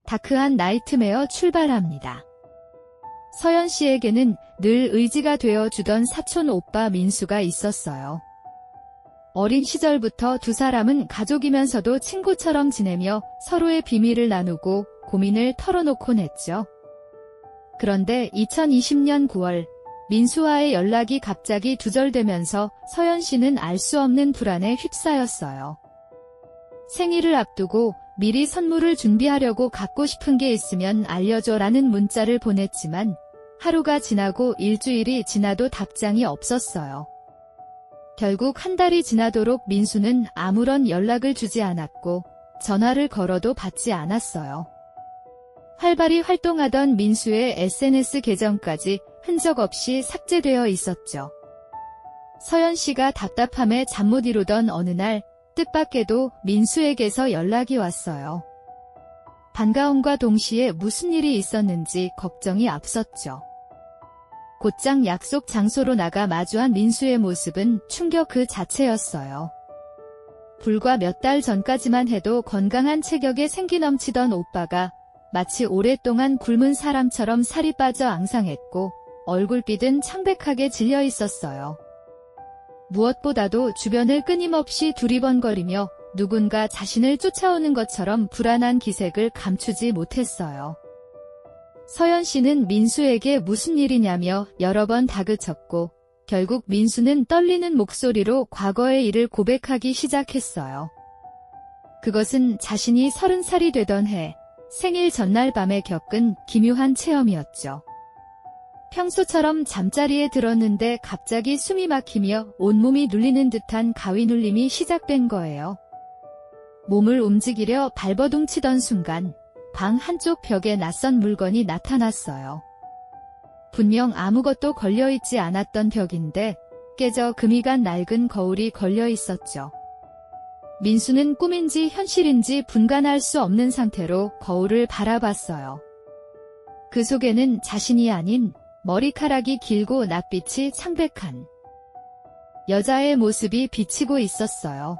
다크한 나이트메어 출발합니다. 서연 씨에게는 늘 의지가 되어주던 사촌 오빠 민수가 있었어요. 어린 시절부터 두 사람은 가족이면서도 친구처럼 지내며 서로의 비밀을 나누고 고민을 털어놓곤 했죠. 그런데 2020년 9월 민수와의 연락이 갑자기 두절되면서 서연 씨는 알 수 없는 불안에 휩싸였어요. 생일을 앞두고 미리 선물을 준비하려고 갖고 싶은 게 있으면 알려줘라는 문자를 보냈지만 하루가 지나고 일주일이 지나도 답장이 없었어요. 결국 한 달이 지나도록 민수는 아무런 연락을 주지 않았고 전화를 걸어도 받지 않았어요. 활발히 활동하던 민수의 SNS 계정까지 흔적 없이 삭제되어 있었죠. 서연 씨가 답답함에 잠 못 이루던 어느 날 뜻밖에도 민수에게서 연락이 왔어요. 반가움과 동시에 무슨 일이 있었는지 걱정이 앞섰죠. 곧장 약속 장소로 나가 마주한 민수의 모습은 충격 그 자체였어요. 불과 몇 달 전까지만 해도 건강한 체격에 생기 넘치던 오빠가 마치 오랫동안 굶은 사람처럼 살이 빠져 앙상했고 얼굴빛은 창백하게 질려 있었어요. 무엇보다도 주변을 끊임없이 두리번거리며 누군가 자신을 쫓아오는 것처럼 불안한 기색을 감추지 못했어요. 서연 씨는 민수에게 무슨 일이냐며 여러 번 다그쳤고 결국 민수는 떨리는 목소리로 과거의 일을 고백하기 시작했어요. 그것은 자신이 30살이 되던 해 생일 전날 밤에 겪은 기묘한 체험이었죠. 평소처럼 잠자리에 들었는데 갑자기 숨이 막히며 온몸이 눌리는 듯한 가위 눌림이 시작된 거예요. 몸을 움직이려 발버둥치던 순간 방 한쪽 벽에 낯선 물건이 나타났어요. 분명 아무것도 걸려있지 않았던 벽인데 깨져 금이 간 낡은 거울이 걸려 있었죠. 민수는 꿈인지 현실인지 분간할 수 없는 상태로 거울을 바라봤어요. 그 속에는 자신이 아닌 머리카락이 길고 낯빛이 창백한 여자의 모습이 비치고 있었어요.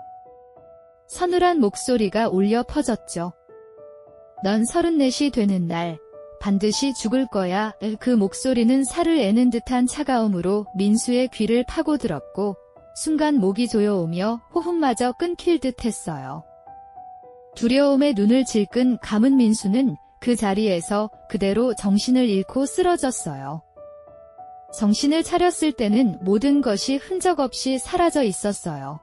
서늘한 목소리가 울려 퍼졌죠. 넌 34이 되는 날 반드시 죽을 거야. 그 목소리는 살을 애는 듯한 차가움으로 민수의 귀를 파고들었고 순간 목이 조여오며 호흡마저 끊길 듯 했어요. 두려움에 눈을 질끈 감은 민수는 그 자리에서 그대로 정신을 잃고 쓰러졌어요. 정신을 차렸을 때는 모든 것이 흔적 없이 사라져 있었어요.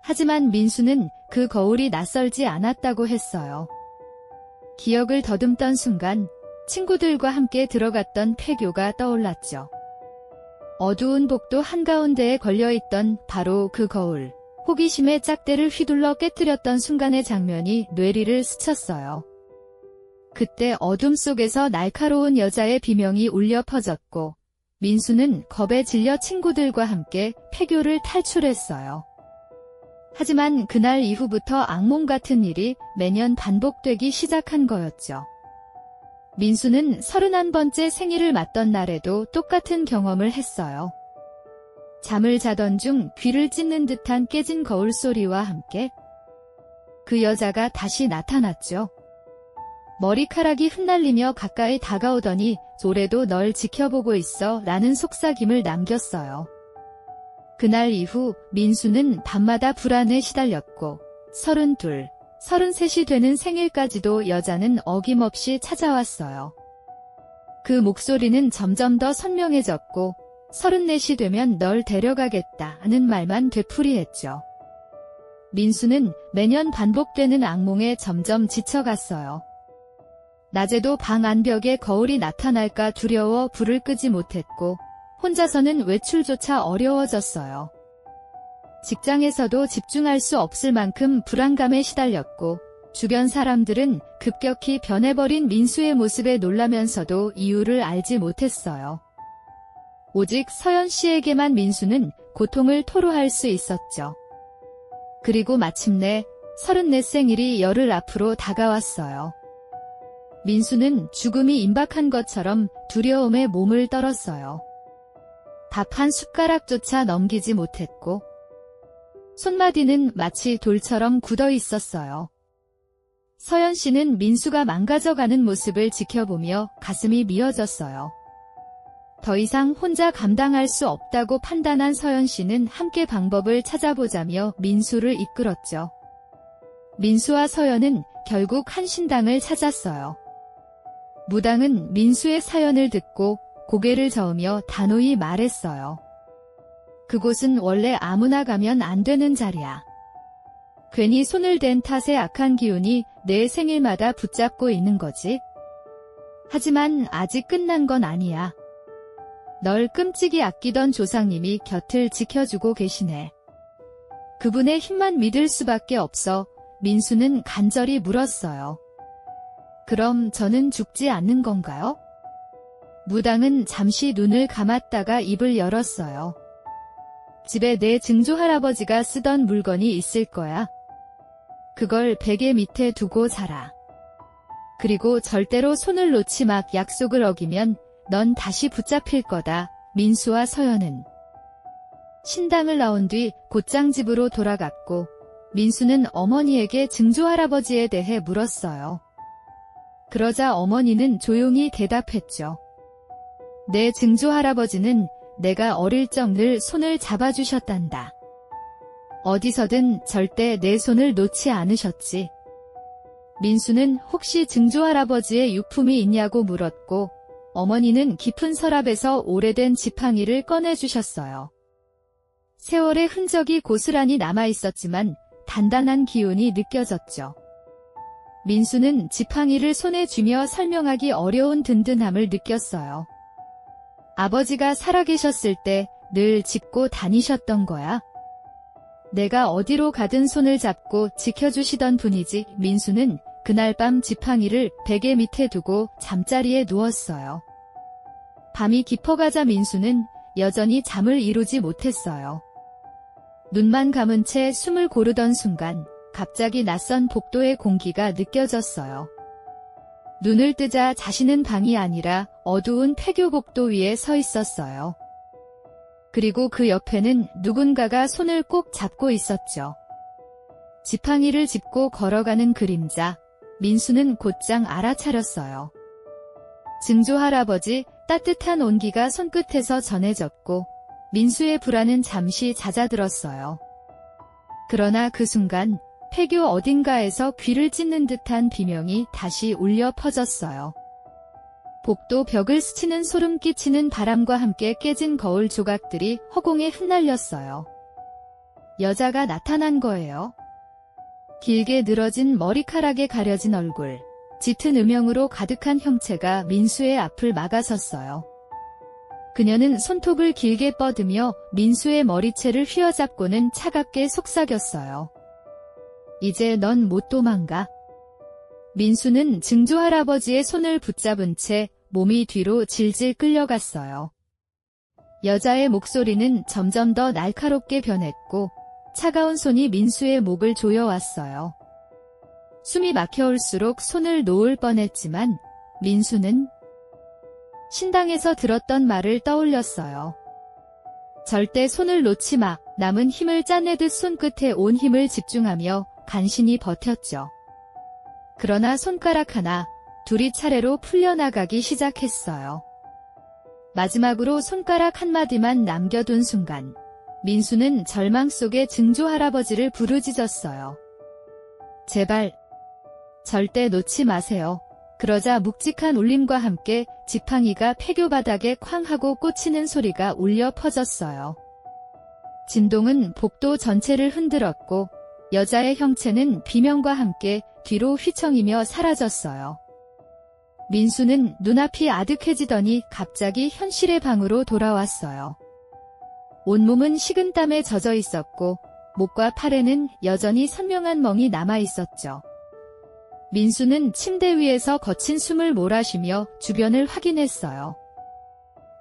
하지만 민수는 그 거울이 낯설지 않았다고 했어요. 기억을 더듬던 순간 친구들과 함께 들어갔던 폐교가 떠올랐죠. 어두운 복도 한가운데에 걸려있던 바로 그 거울. 호기심의 짝대를 휘둘러 깨뜨렸던 순간의 장면이 뇌리를 스쳤어요. 그때 어둠 속에서 날카로운 여자의 비명이 울려 퍼졌고 민수는 겁에 질려 친구들과 함께 폐교를 탈출했어요. 하지만 그날 이후부터 악몽 같은 일이 매년 반복되기 시작한 거였죠. 민수는 31번째 생일을 맞던 날에도 똑같은 경험을 했어요. 잠을 자던 중 귀를 찢는 듯한 깨진 거울 소리와 함께 그 여자가 다시 나타났죠. 머리카락이 흩날리며 가까이 다가오더니 올해도 널 지켜보고 있어 라는 속삭임을 남겼어요. 그날 이후 민수는 밤마다 불안에 시달렸고 32, 33이 되는 생일까지도 여자는 어김없이 찾아왔어요. 그 목소리는 점점 더 선명해졌고 34이 되면 널 데려가겠다는 말만 되풀이했죠. 민수는 매년 반복되는 악몽에 점점 지쳐갔어요. 낮에도 방 안벽에 거울이 나타날까 두려워 불을 끄지 못했고 혼자서는 외출조차 어려워졌어요. 직장에서도 집중할 수 없을 만큼 불안감에 시달렸고 주변 사람들은 급격히 변해버린 민수의 모습에 놀라면서도 이유를 알지 못했어요. 오직 서연 씨에게만 민수는 고통을 토로할 수 있었죠. 그리고 마침내 34 생일이 열흘 앞으로 다가왔어요. 민수는 죽음이 임박한 것처럼 두려움에 몸을 떨었어요. 밥 한 숟가락조차 넘기지 못했고 손마디는 마치 돌처럼 굳어 있었어요. 서연 씨는 민수가 망가져가는 모습을 지켜보며 가슴이 미어졌어요. 더 이상 혼자 감당할 수 없다고 판단한 서연 씨는 함께 방법을 찾아보자며 민수를 이끌었죠. 민수와 서연은 결국 한 신당을 찾았어요. 무당은 민수의 사연을 듣고 고개를 저으며 단호히 말했어요. 그곳은 원래 아무나 가면 안 되는 자리야. 괜히 손을 댄 탓에 악한 기운이 내 생일마다 붙잡고 있는 거지. 하지만 아직 끝난 건 아니야. 널 끔찍이 아끼던 조상님이 곁을 지켜주고 계시네. 그분의 힘만 믿을 수밖에 없어 민수는 간절히 물었어요. 그럼 저는 죽지 않는 건가요? 무당은 잠시 눈을 감았다가 입을 열었어요. 집에 내 증조 할아버지가 쓰던 물건이 있을 거야. 그걸 베개 밑에 두고 자라. 그리고 절대로 손을 놓지 마. 약속을 어기면 넌 다시 붙잡힐 거다. 민수와 서연은 신당을 나온 뒤 곧장 집으로 돌아갔고 민수는 어머니에게 증조 할아버지에 대해 물었어요. 그러자 어머니는 조용히 대답했죠. 내 증조 할아버지는 내가 어릴 적 늘 손을 잡아주셨단다. 어디서든 절대 내 손을 놓지 않으셨지. 민수는 혹시 증조 할아버지의 유품이 있냐고 물었고 어머니는 깊은 서랍에서 오래된 지팡이를 꺼내주셨어요. 세월의 흔적이 고스란히 남아있었지만 단단한 기운이 느껴졌죠. 민수는 지팡이를 손에 쥐며 설명하기 어려운 든든함을 느꼈어요. 아버지가 살아계셨을 때 늘 짚고 다니셨던 거야. 내가 어디로 가든 손을 잡고 지켜주시던 분이지. 민수는 그날 밤 지팡이를 베개 밑에 두고 잠자리에 누웠어요. 밤이 깊어가자 민수는 여전히 잠을 이루지 못했어요. 눈만 감은 채 숨을 고르던 순간 갑자기 낯선 복도의 공기가 느껴졌어요. 눈을 뜨자 자신은 방이 아니라 어두운 폐교 복도 위에 서 있었어요. 그리고 그 옆에는 누군가가 손을 꼭 잡고 있었죠. 지팡이를 짚고 걸어가는 그림자. 민수는 곧장 알아차렸어요. 증조 할아버지. 따뜻한 온기가 손끝에서 전해졌고 민수의 불안은 잠시 잦아들었어요. 그러나 그 순간 폐교 어딘가에서 귀를 찢는 듯한 비명이 다시 울려 퍼졌어요. 복도 벽을 스치는 소름 끼치는 바람과 함께 깨진 거울 조각들이 허공에 흩날렸어요. 여자가 나타난 거예요. 길게 늘어진 머리카락에 가려진 얼굴, 짙은 음영으로 가득한 형체가 민수의 앞을 막아섰어요. 그녀는 손톱을 길게 뻗으며 민수의 머리채를 휘어잡고는 차갑게 속삭였어요. 이제 넌 못 도망가. 민수는 증조 할아버지의 손을 붙잡은 채 몸이 뒤로 질질 끌려갔어요. 여자의 목소리는 점점 더 날카롭게 변했고 차가운 손이 민수의 목을 조여왔어요. 숨이 막혀올수록 손을 놓을 뻔했지만 민수는 신당에서 들었던 말을 떠올렸어요. 절대 손을 놓지 마. 남은 힘을 짜내듯 손끝에 온 힘을 집중하며 간신히 버텼죠. 그러나 손가락 하나, 둘이 차례로 풀려나가기 시작했어요. 마지막으로 손가락 한마디만 남겨둔 순간 민수는 절망 속에 증조 할아버지를 부르짖었어요. 제발, 절대 놓지 마세요. 그러자 묵직한 울림과 함께 지팡이가 폐교 바닥에 쾅 하고 꽂히는 소리가 울려 퍼졌어요. 진동은 복도 전체를 흔들었고 여자의 형체는 비명과 함께 뒤로 휘청이며 사라졌어요. 민수는 눈앞이 아득해지더니 갑자기 현실의 방으로 돌아왔어요. 온몸은 식은땀에 젖어 있었고 목과 팔에는 여전히 선명한 멍이 남아 있었죠. 민수는 침대 위에서 거친 숨을 몰아쉬며 주변을 확인했어요.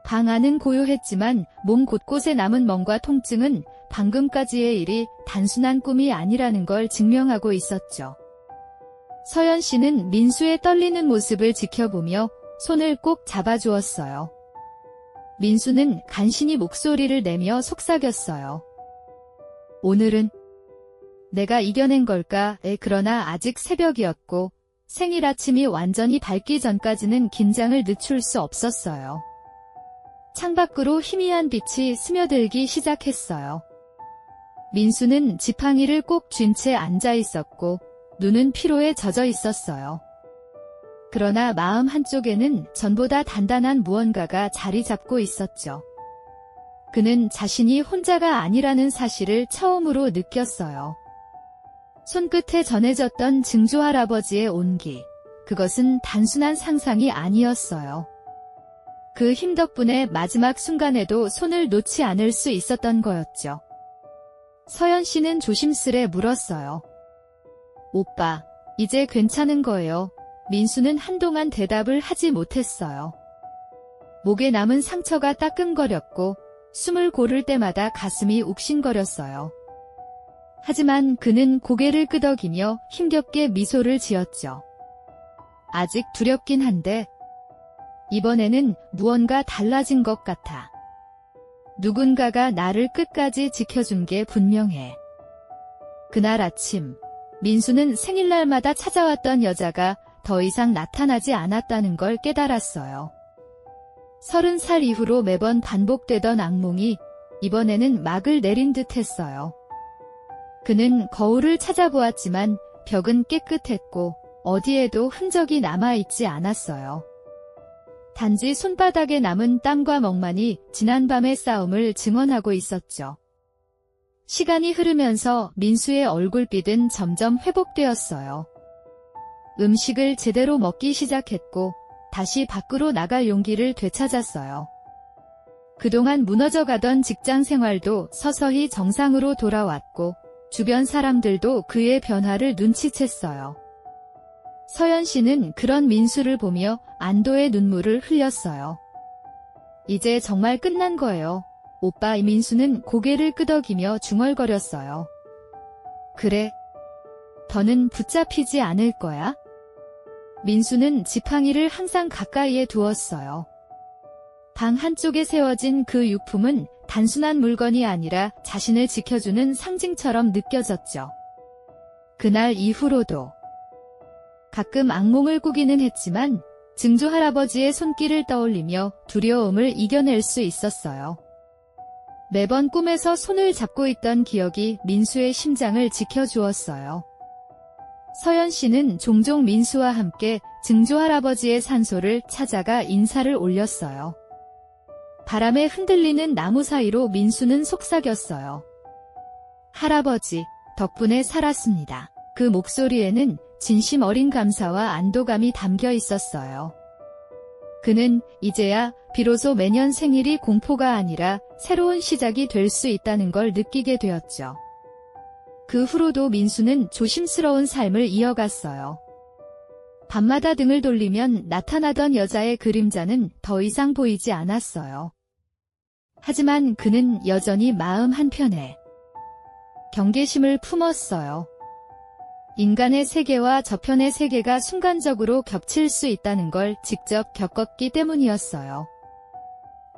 방 안은 고요했지만 몸 곳곳에 남은 멍과 통증은 방금까지의 일이 단순한 꿈이 아니라는 걸 증명하고 있었죠. 서연 씨는 민수의 떨리는 모습을 지켜보며 손을 꼭 잡아주었어요. 민수는 간신히 목소리를 내며 속삭였어요. 오늘은 내가 이겨낸 걸까? 그러나 아직 새벽이었고 생일 아침이 완전히 밝기 전까지는 긴장을 늦출 수 없었어요. 창밖으로 희미한 빛이 스며들기 시작했어요. 민수는 지팡이를 꼭 쥔 채 앉아 있었고 눈은 피로에 젖어 있었어요. 그러나 마음 한쪽에는 전보다 단단한 무언가가 자리 잡고 있었죠. 그는 자신이 혼자가 아니라는 사실을 처음으로 느꼈어요. 손끝에 전해졌던 증조할아버지의 온기, 그것은 단순한 상상이 아니었어요. 그 힘 덕분에 마지막 순간에도 손을 놓지 않을 수 있었던 거였죠. 서연 씨는 조심스레 물었어요. 오빠, 이제 괜찮은 거예요. 민수는 한동안 대답을 하지 못했어요. 목에 남은 상처가 따끔거렸고 숨을 고를 때마다 가슴이 욱신거렸어요. 하지만 그는 고개를 끄덕이며 힘겹게 미소를 지었죠. 아직 두렵긴 한데 이번에는 무언가 달라진 것 같아. 누군가가 나를 끝까지 지켜준 게 분명해. 그날 아침, 민수는 생일날마다 찾아왔던 여자가 더 이상 나타나지 않았다는 걸 깨달았어요. 30살 이후로 매번 반복되던 악몽이 이번에는 막을 내린 듯 했어요. 그는 거울을 찾아보았지만 벽은 깨끗했고 어디에도 흔적이 남아있지 않았어요. 단지 손바닥에 남은 땀과 멍만이 지난밤의 싸움을 증언하고 있었죠. 시간이 흐르면서 민수의 얼굴빛은 점점 회복되었어요. 음식을 제대로 먹기 시작했고 다시 밖으로 나갈 용기를 되찾았어요. 그동안 무너져가던 직장 생활도 서서히 정상으로 돌아왔고 주변 사람들도 그의 변화를 눈치챘어요. 서연 씨는 그런 민수를 보며 안도의 눈물을 흘렸어요. 이제 정말 끝난 거예요. 오빠. 민수는 고개를 끄덕이며 중얼거렸어요. 그래. 더는 붙잡히지 않을 거야? 민수는 지팡이를 항상 가까이에 두었어요. 방 한쪽에 세워진 그 유품은 단순한 물건이 아니라 자신을 지켜주는 상징처럼 느껴졌죠. 그날 이후로도 가끔 악몽을 꾸기는 했지만 증조할아버지의 손길을 떠올리며 두려움을 이겨낼 수 있었어요. 매번 꿈에서 손을 잡고 있던 기억이 민수의 심장을 지켜주었어요. 서연 씨는 종종 민수와 함께 증조할아버지의 산소를 찾아가 인사를 올렸어요. 바람에 흔들리는 나무 사이로 민수는 속삭였어요. 할아버지, 덕분에 살았습니다. 그 목소리에는 진심 어린 감사와 안도감이 담겨 있었어요. 그는 이제야 비로소 매년 생일이 공포가 아니라 새로운 시작이 될 수 있다는 걸 느끼게 되었죠. 그 후로도 민수는 조심스러운 삶을 이어갔어요. 밤마다 등을 돌리면 나타나던 여자의 그림자는 더 이상 보이지 않았어요. 하지만 그는 여전히 마음 한편에 경계심을 품었어요. 인간의 세계와 저편의 세계가 순간적으로 겹칠 수 있다는 걸 직접 겪었기 때문이었어요.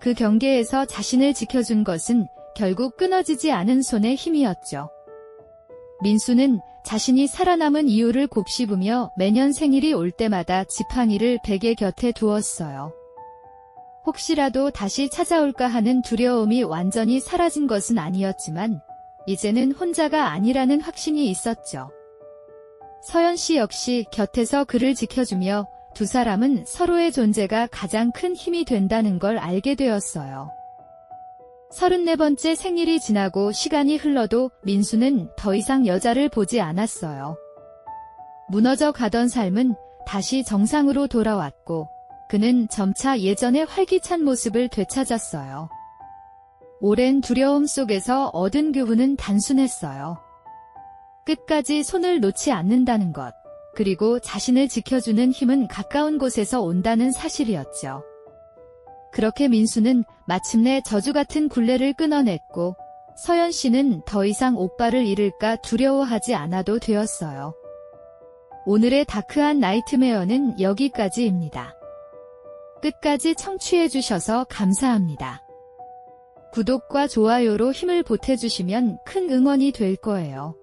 그 경계에서 자신을 지켜준 것은 결국 끊어지지 않은 손의 힘이었죠. 민수는 자신이 살아남은 이유를 곱씹으며 매년 생일이 올 때마다 지팡이를 베개 곁에 두었어요. 혹시라도 다시 찾아올까 하는 두려움이 완전히 사라진 것은 아니었지만 이제는 혼자가 아니라는 확신이 있었죠. 서연 씨 역시 곁에서 그를 지켜주며 두 사람은 서로의 존재가 가장 큰 힘이 된다는 걸 알게 되었어요. 34번째 생일이 지나고 시간이 흘러도 민수는 더 이상 여자를 보지 않았어요. 무너져 가던 삶은 다시 정상으로 돌아왔고 그는 점차 예전의 활기찬 모습을 되찾았어요. 오랜 두려움 속에서 얻은 교훈은 단순했어요. 끝까지 손을 놓지 않는다는 것, 그리고 자신을 지켜주는 힘은 가까운 곳에서 온다는 사실이었죠. 그렇게 민수는 마침내 저주 같은 굴레를 끊어냈고 서연 씨는 더 이상 오빠를 잃을까 두려워하지 않아도 되었어요. 오늘의 다크한 나이트메어는 여기까지입니다. 끝까지 청취해주셔서 감사합니다. 구독과 좋아요로 힘을 보태주시면 큰 응원이 될 거예요.